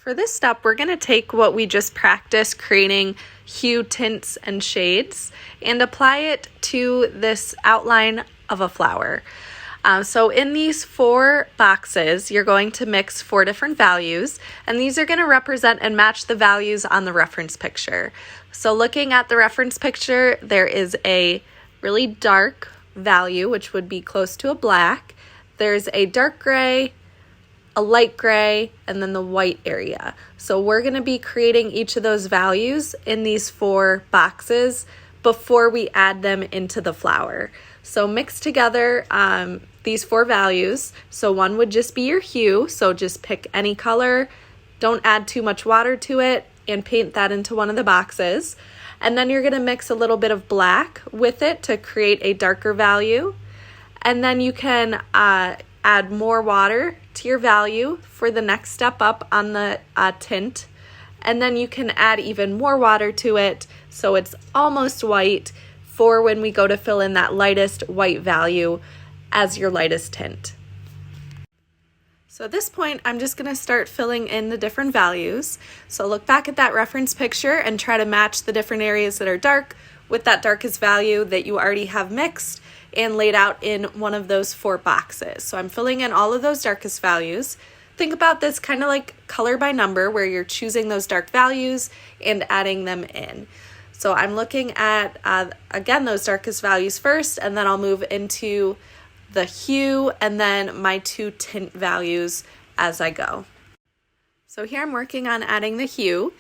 For this step, we're going to take what we just practiced creating hue, tints, and shades and apply it to this outline of a flower. So in these 4 boxes, you're going to mix 4 different values, and these are going to represent and match the values on the reference picture. So looking at the reference picture, there is a really dark value, which would be close to a black. There's a dark gray, a light gray, and then the white area. So we're going to be creating each of those values in these 4 boxes before we add them into the flower. So mix together these 4 values. So one would just be your hue, so just pick any color, don't add too much water to it, and paint that into one of the boxes. And then you're going to mix a little bit of black with it to create a darker value. And then you can add more water to your value for the next step up on the tint. And then you can add even more water to it so it's almost white for when we go to fill in that lightest white value as your lightest tint. So at this point, I'm just going to start filling in the different values. So look back at that reference picture and try to match the different areas that are dark with that darkest value that you already have mixed and laid out in one of those 4 boxes. So I'm filling in all of those darkest values. Think about this kind of like color by number, where you're choosing those dark values and adding them in. So I'm looking at, again, those darkest values first, and then I'll move into the hue and then my 2 tint values as I go. So here I'm working on adding the hue.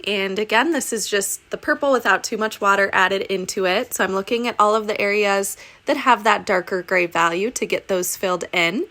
And again, this is just the purple without too much water added into it. So I'm looking at all of the areas that have that darker gray value to get those filled in.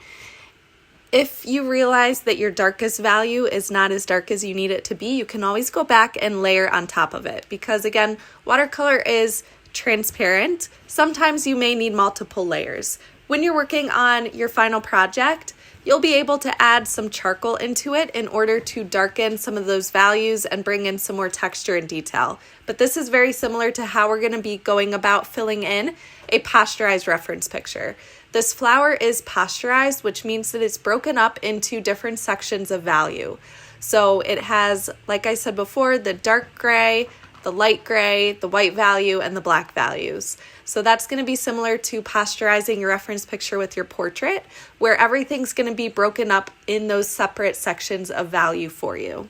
If you realize that your darkest value is not as dark as you need it to be, you can always go back and layer on top of it. Because again, watercolor is transparent. Sometimes you may need multiple layers. When you're working on your final project, you'll be able to add some charcoal into it in order to darken some of those values and bring in some more texture and detail. But this is very similar to how we're going to be going about filling in a posterized reference picture. This flower is posterized, which means that it's broken up into different sections of value. So it has, like I said before, the dark gray, the light gray, the white value, and the black values. So that's going to be similar to posterizing your reference picture with your portrait, where everything's going to be broken up in those separate sections of value for you.